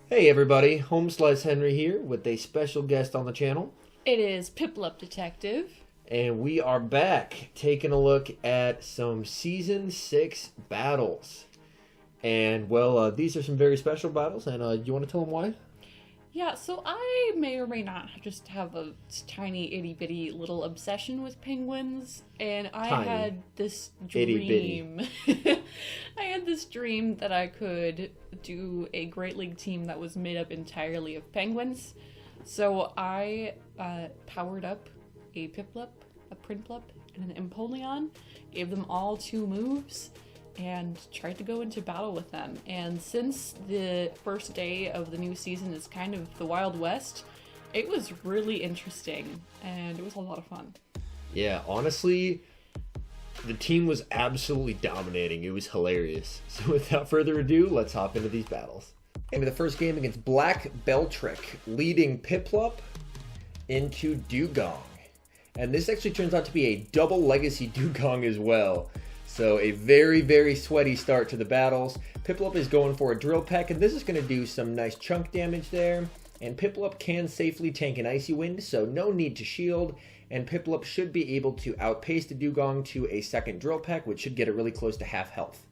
Hey everybody, HomeSliceHenry here with a special guest on the channel. It is PIPLUP Detective. And we are back taking a look at some Season 6 battles. And well, these are some very special battles, and you want to tell them why? Yeah, so I may or may not just have a tiny itty bitty little obsession with penguins, and I Tiny, had this itty dream. I had this dream that I could do a Great League team that was made up entirely of penguins. So I powered up a PIPLUP, a PRINPLUP, and an Empoleon, gave them all 2 moves, and tried to go into battle with them. And since the first day of the new season is kind of the Wild West, it was really interesting, and it was a lot of fun. Yeah, honestly, the team was absolutely dominating. It was hilarious. So without further ado, let's hop into these battles. Into the first game against Black Beltric, leading PIPLUP into Dugong. And this actually turns out to be a double legacy Dugong as well. So a very, very sweaty start to the battles. PIPLUP is going for a Drill Peck, and this is going to do some nice chunk damage there. And PIPLUP can safely tank an Icy Wind, so no need to shield. And PIPLUP should be able to outpace the Dugong to a second Drill Peck, which should get it really close to half health,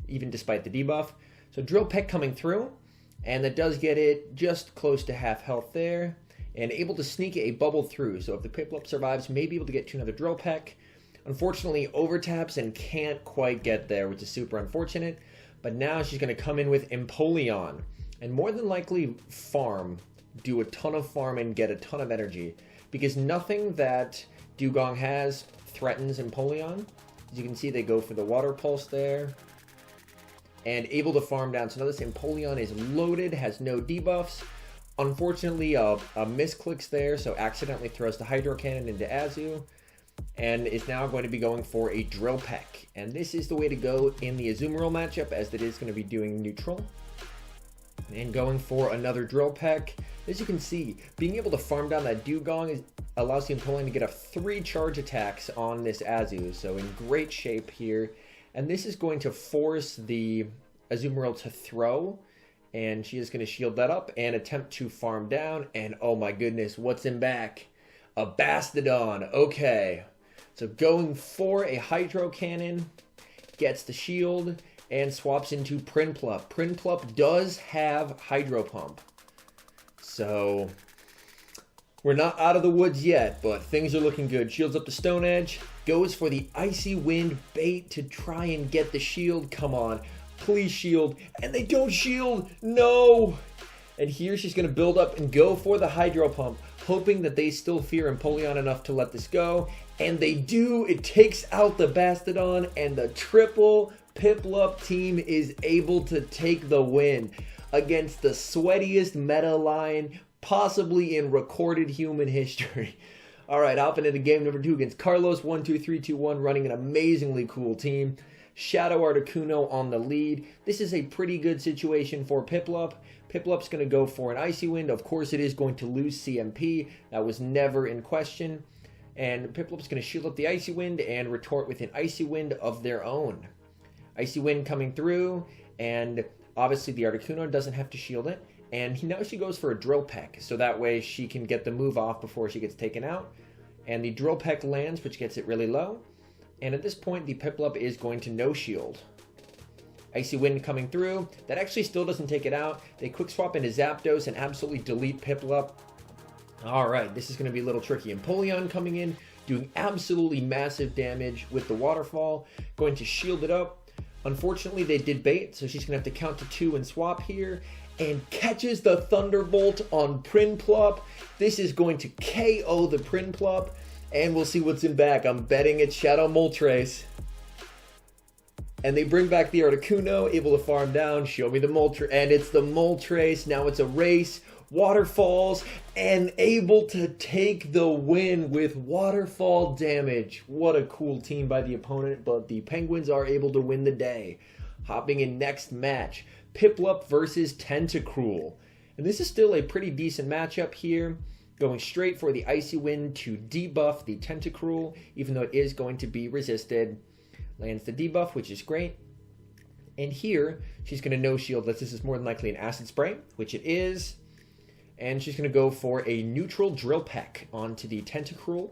even despite the debuff. So Drill Peck coming through, and that does get it just close to half health there. And able to sneak a bubble through, so if the PIPLUP survives, may be able to get to another Drill Peck. Unfortunately, overtaps and can't quite get there, which is super unfortunate. But now she's going to come in with Empoleon, and more than likely farm, do a ton of farm and get a ton of energy, because nothing that Dugong has threatens Empoleon. As you can see, they go for the Water Pulse there, and able to farm down. So now this Empoleon is loaded, has no debuffs. Unfortunately, a misclicks there, so accidentally throws the Hydro Cannon into Azu, and is now going to be going for a Drill Peck. And this is the way to go in the Azumarill matchup, as it is going to be doing neutral. And going for another Drill Peck. As you can see, being able to farm down that Dugong allows the Empoleon to get a 3 charge attacks on this Azu, so in great shape here. And this is going to force the Azumarill to throw, and she is going to shield that up and attempt to farm down. And oh my goodness, what's in back? A Bastodon. Okay. So going for a Hydro Cannon, gets the shield, and swaps into PRINPLUP. PRINPLUP does have Hydro Pump. So we're not out of the woods yet, but things are looking good. Shields up the Stone Edge, goes for the Icy Wind bait to try and get the shield. Come on, please shield. And they don't shield. No. And here she's going to build up and go for the Hydro Pump, hoping that they still fear Empoleon enough to let this go. And they do. It takes out the Bastodon, and the triple PIPLUP team is able to take the win against the sweatiest meta line possibly in recorded human history. All right, hopping into game number 2 against Carlos. 1, 2, 3, 2, 1, running an amazingly cool team. Shadow Articuno on the lead. This is a pretty good situation for PIPLUP. PIPLUP's going to go for an Icy Wind. Of course, it is going to lose CMP. That was never in question. And PIPLUP's going to shield up the Icy Wind and retort with an Icy Wind of their own. Icy Wind coming through, and obviously the Articuno doesn't have to shield it. And now she goes for a Drill Peck, so that way she can get the move off before she gets taken out. And the Drill Peck lands, which gets it really low. And at this point, the PIPLUP is going to no shield. Icy Wind coming through. That actually still doesn't take it out. They quick swap into Zapdos and absolutely delete PIPLUP. Alright, this is going to be a little tricky. Empoleon coming in, doing absolutely massive damage with the Waterfall. Going to shield it up. Unfortunately, they did bait, so she's going to have to count to 2 and swap here. And catches the Thunderbolt on PRINPLUP. This is going to KO the PRINPLUP. And we'll see what's in back. I'm betting it's Shadow Moltres. And they bring back the Articuno, able to farm down. Show me the Moltres. And it's the Moltres. Now it's a race. Waterfalls. And able to take the win with waterfall damage. What a cool team by the opponent. But the Penguins are able to win the day. Hopping in next match. PIPLUP versus Tentacruel. And this is still a pretty decent matchup here. Going straight for the Icy Wind to debuff the Tentacruel, even though it is going to be resisted. Lands the debuff, which is great. And here, she's going to no shield that this is more than likely an Acid Spray, which it is. And she's going to go for a neutral Drill Peck onto the Tentacruel.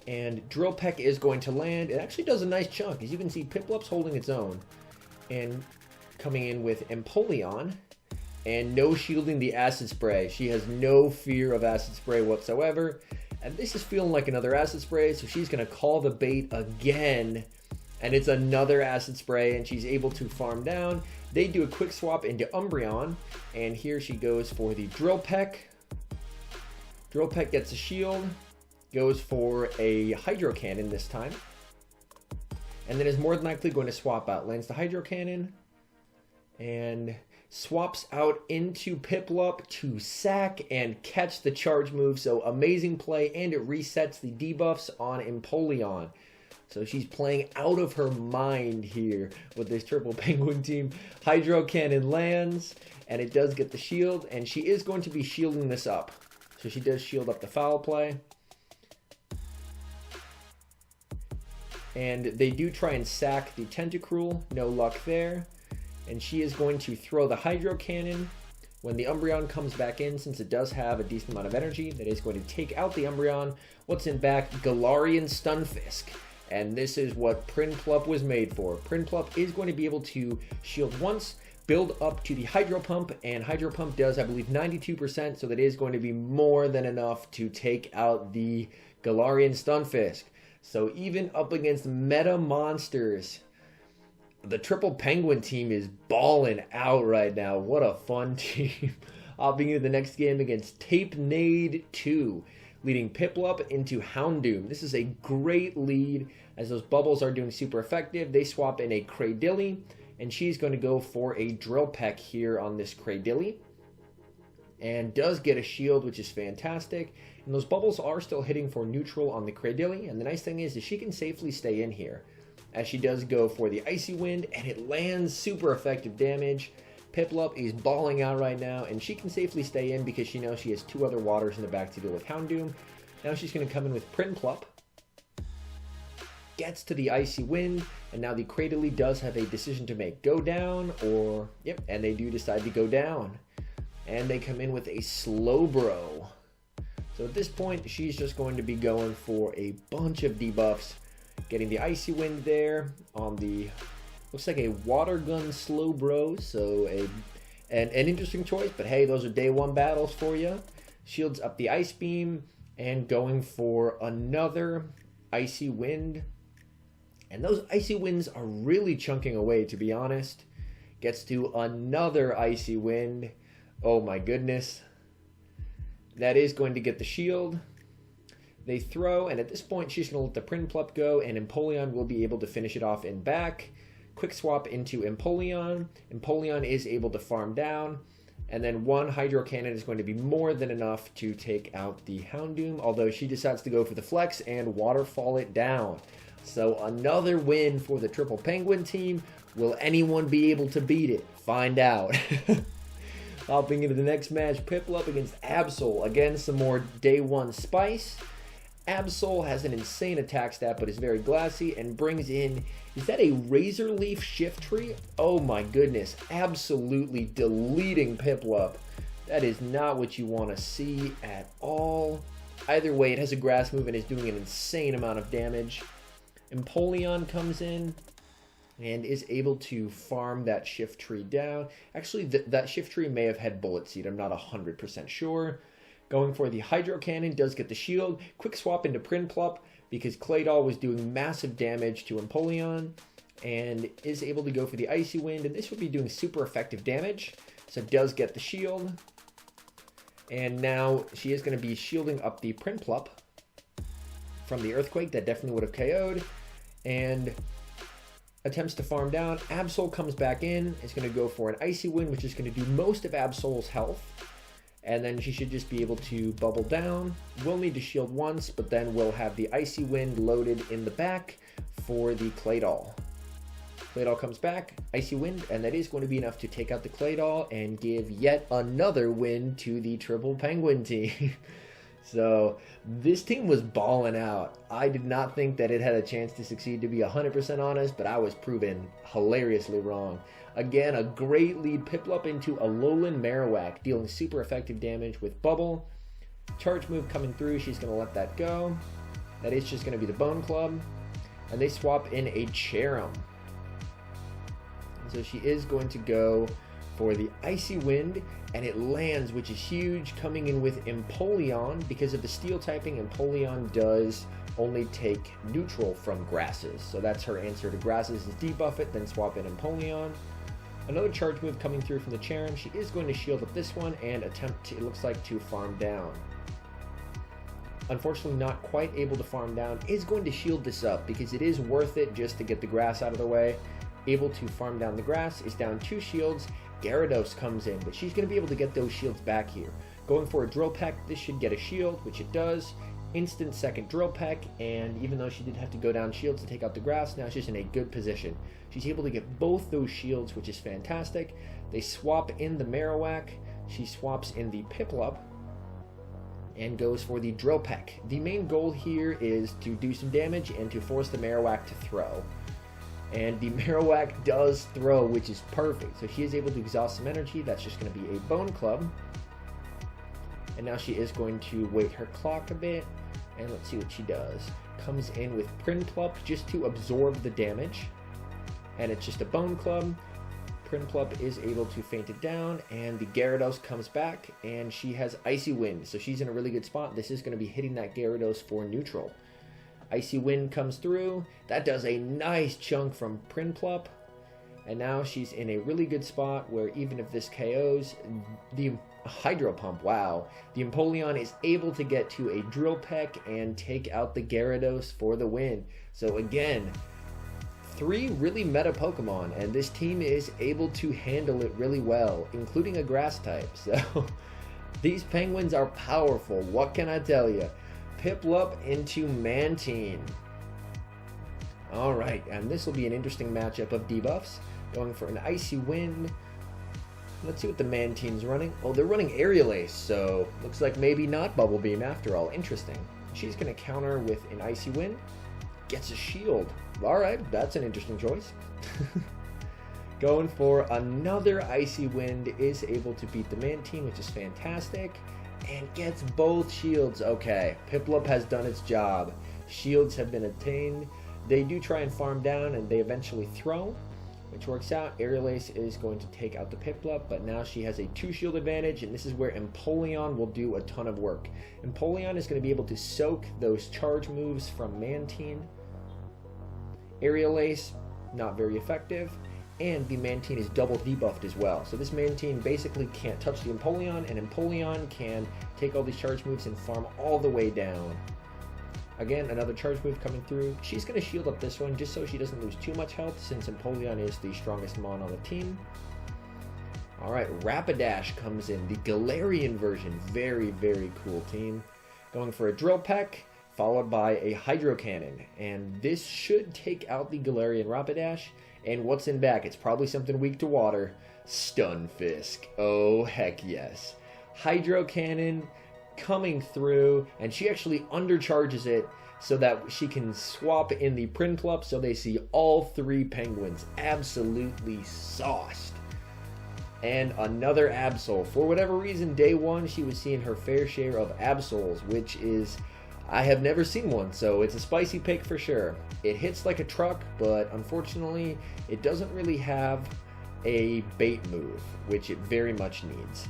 And Drill Peck is going to land. It actually does a nice chunk. As you can see, PIPLUP's holding its own. And coming in with Empoleon. And no shielding the Acid Spray. She has no fear of Acid Spray whatsoever. And this is feeling like another Acid Spray, so she's going to call the bait again. And it's another Acid Spray, and she's able to farm down. They do a quick swap into Umbreon, and here she goes for the Drill Peck. Drill Peck gets a shield, goes for a Hydro Cannon this time. And then is more than likely going to swap out. Lands the Hydro Cannon, and swaps out into PIPLUP to sack and catch the charge move. So amazing play, and it resets the debuffs on Empoleon. So she's playing out of her mind here with this triple penguin team. Hydro Cannon lands, and it does get the shield, and she is going to be shielding this up. So she does shield up the foul play. And they do try and sack the Tentacruel, no luck there. And she is going to throw the Hydro Cannon. When the Umbreon comes back in, since it does have a decent amount of energy, that is going to take out the Umbreon. What's in back? Galarian Stunfisk. And this is what PIPLUP was made for. PIPLUP is going to be able to shield once, build up to the Hydro Pump, and Hydro Pump does, I believe, 92%, so that is going to be more than enough to take out the Galarian Stunfisk. So even up against meta monsters, the triple penguin team is balling out right now. What a fun team. Hopping into the next game against TapeNade 2, leading PIPLUP into Houndoom. This is a great lead, as those bubbles are doing super effective. They swap in a Cradilly, and she's going to go for a Drill Peck here on this Cradilly. And does get a shield, which is fantastic. And those bubbles are still hitting for neutral on the Cradilly. And the nice thing is that she can safely stay in here, as she does go for the Icy Wind, and it lands super effective damage. PIPLUP is balling out right now, and she can safely stay in because she knows she has two other waters in the back to deal with Houndoom. Now she's going to come in with PIPLUP. Gets to the Icy Wind, and now the Cradilly does have a decision to make. Go down, or... Yep, and they do decide to go down. And they come in with a Slowbro. So at this point, she's just going to be going for a bunch of debuffs. Getting the Icy Wind there on the... Looks like a Water Gun Slowbro, so an interesting choice, but hey, those are day one battles for you. Shields up the Ice Beam, and going for another Icy Wind. And those Icy Winds are really chunking away, to be honest. Gets to another Icy Wind. Oh my goodness. That is going to get the shield. They throw, and at this point, she's going to let the PIPLUP go, and Empoleon will be able to finish it off in back. Quick swap into Empoleon. Empoleon is able to farm down, and then one Hydro Cannon is going to be more than enough to take out the Houndoom, although she decides to go for the flex and waterfall it down. So another win for the triple penguin team. Will anyone be able to beat it? Find out. Hopping into the next match, PIPLUP against Absol. Again, some more day one spice. Absol has an insane attack stat, but is very glassy, and brings in, is that a Razor Leaf Shiftry? Oh my goodness, absolutely deleting PIPLUP. That is not what you want to see at all. Either way, it has a grass move and is doing an insane amount of damage. Empoleon comes in and is able to farm that Shiftry down. Actually, that Shiftry may have had Bullet Seed, I'm not 100% sure. Going for the Hydro Cannon, does get the shield. Quick swap into PIPLUP because Claydol was doing massive damage to Empoleon, and is able to go for the Icy Wind, and this would be doing super effective damage. So does get the shield. And now she is going to be shielding up the PIPLUP from the Earthquake. That definitely would have KO'd. And attempts to farm down. Absol comes back in. Is going to go for an Icy Wind, which is going to do most of Absol's health. And then she should just be able to bubble down. Will need to shield once, but then we'll have the Icy Wind loaded in the back for the Claydol. Claydol comes back, Icy Wind, and that is going to be enough to take out the Claydol and give yet another win to the triple penguin team. So this team was balling out. I did not think that it had a chance to succeed, to be 100% honest, but I was proven hilariously wrong. Again, a great lead. PIPLUP into a Alolan Marowak, dealing super effective damage with Bubble. Charge move coming through, she's going to let that go. That is just going to be the Bone Club. And they swap in a Cherim. So she is going to go for the Icy Wind, and it lands, which is huge, coming in with Empoleon. Because of the steel typing, Empoleon does only take neutral from grasses. So that's her answer to grasses, is debuff it, then swap in Empoleon. Another charge move coming through from the Cherim. She is going to shield up this one and attempt to, it looks like, to farm down. Unfortunately not quite able to farm down. Is going to shield this up because it is worth it just to get the grass out of the way. Able to farm down the grass, is down 2 shields. Gyarados comes in, but she's going to be able to get those shields back here. Going for a Drill Peck, this should get a shield, which it does. Instant second Drill Peck, and even though she did have to go down shields to take out the grass, now she's in a good position. She's able to get both those shields, which is fantastic. They swap in the Marowak. She swaps in the PIPLUP and goes for the Drill Peck. The main goal here is to do some damage and to force the Marowak to throw. And the Marowak does throw, which is perfect. So she is able to exhaust some energy. That's just going to be a Bone Club. And now she is going to wait her clock a bit. And let's see what she does. Comes in with PIPLUP just to absorb the damage. And it's just a Bone Club. PIPLUP is able to feint it down. And the Gyarados comes back. And she has Icy Wind. So she's in a really good spot. This is going to be hitting that Gyarados for neutral. Icy Wind comes through. That does a nice chunk from PIPLUP. And now she's in a really good spot where even if this KOs, the Hydro Pump, wow. The Empoleon is able to get to a Drill Peck and take out the Gyarados for the win. So again, 3 really meta Pokemon, and this team is able to handle it really well, including a Grass type. So these Penguins are powerful, what can I tell you? PIPLUP into Mantine. Alright, and this will be an interesting matchup of debuffs. Going for an Icy Wind. Let's see what the Mantine's running. Oh, they're running Aerial Ace, so looks like maybe not Bubble Beam after all. Interesting. She's going to counter with an Icy Wind. Gets a shield. Alright, that's an interesting choice. Going for another Icy Wind, is able to beat the Mantine, which is fantastic. And gets both shields. Okay, PIPLUP has done its job. Shields have been attained. They do try and farm down, and they eventually throw, which works out. Aerial Ace is going to take out the PIPLUP, but now she has a 2 shield advantage, and this is where Empoleon will do a ton of work. Empoleon is going to be able to soak those charge moves from Mantine. Aerial Ace, not very effective. And the Mantine is double debuffed as well. So this Mantine basically can't touch the Empoleon, and Empoleon can take all these charge moves and farm all the way down. Again, another charge move coming through. She's going to shield up this one just so she doesn't lose too much health, since Empoleon is the strongest mon on the team. Alright, Rapidash comes in, the Galarian version. Very, very cool team. Going for a Drill Peck, followed by a Hydro Cannon. And this should take out the Galarian Rapidash. And what's in back? It's probably something weak to water. Stunfisk. Oh, heck yes. Hydro Cannon coming through, and she actually undercharges it so that she can swap in the PIPLUP, so they see all 3 Penguins absolutely sauced. And another Absol. For whatever reason, day 1, she was seeing her fair share of Absols, which is... I have never seen one, so it's a spicy pick for sure. It hits like a truck, but unfortunately, it doesn't really have a bait move, which it very much needs.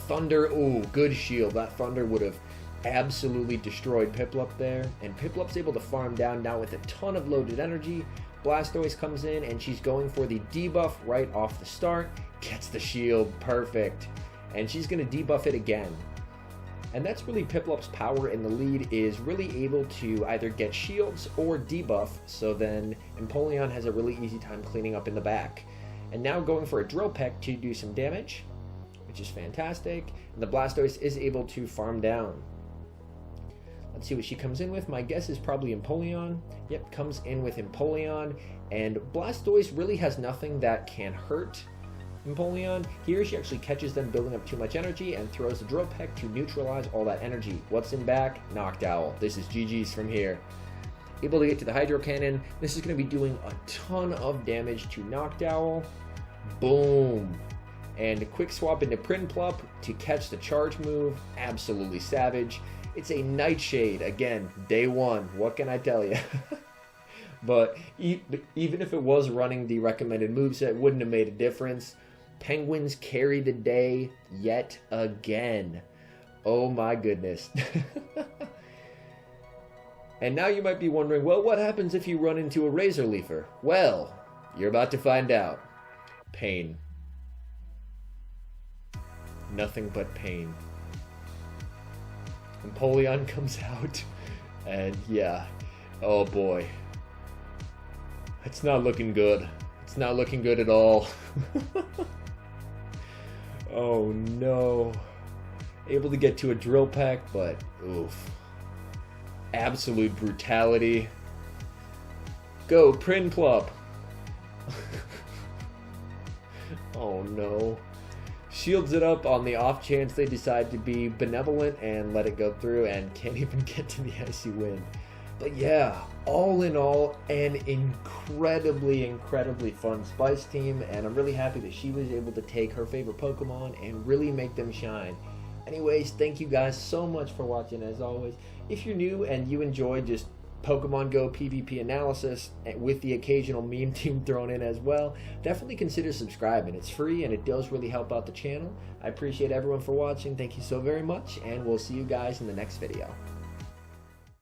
Thunder, ooh, good shield. That Thunder would have absolutely destroyed PIPLUP there, and PIPLUP's able to farm down now with a ton of loaded energy. Blastoise comes in, and she's going for the debuff right off the start. Gets the shield, perfect. And she's going to debuff it again. And that's really PIPLUP's power in the lead, is really able to either get shields or debuff, so then Empoleon has a really easy time cleaning up in the back. And now going for a Drill Peck to do some damage, which is fantastic. And the Blastoise is able to farm down. Let's see what she comes in with. My guess is probably Empoleon. Yep, comes in with Empoleon. And Blastoise really has nothing that can hurt Empoleon. Here she actually catches them building up too much energy and throws the Drill Peck to neutralize all that energy. What's in back? Noctowl. This is GG's from here. Able to get to the Hydro Cannon. This is going to be doing a ton of damage to Noctowl. Boom. And a quick swap into PIPLUP to catch the charge move. Absolutely savage. It's a Nightshade. Again, day one. What can I tell you? But even if it was running the recommended moveset, it wouldn't have made a difference. Penguins carry the day yet again. Oh my goodness. And now you might be wondering, well, what happens if you run into a Razor Leafer? Well, you're about to find out. Pain. Nothing but pain. Empoleon comes out, and yeah, oh boy. It's not looking good. It's not looking good at all. Oh no. Able to get to a Drill Peck, but oof. Absolute brutality. Go, PIPLUP. Oh no. Shields it up on the off chance they decide to be benevolent and let it go through, and can't even get to the Icy Wind. But yeah, all in all, an incredibly fun Spice team, and I'm really happy that she was able to take her favorite Pokemon and really make them shine. Anyways, thank you guys so much for watching as always. If you're new and you enjoy just Pokemon Go PvP analysis with the occasional meme team thrown in as well, definitely consider subscribing. It's free and it does really help out the channel. I appreciate everyone for watching. Thank you so very much, and we'll see you guys in the next video.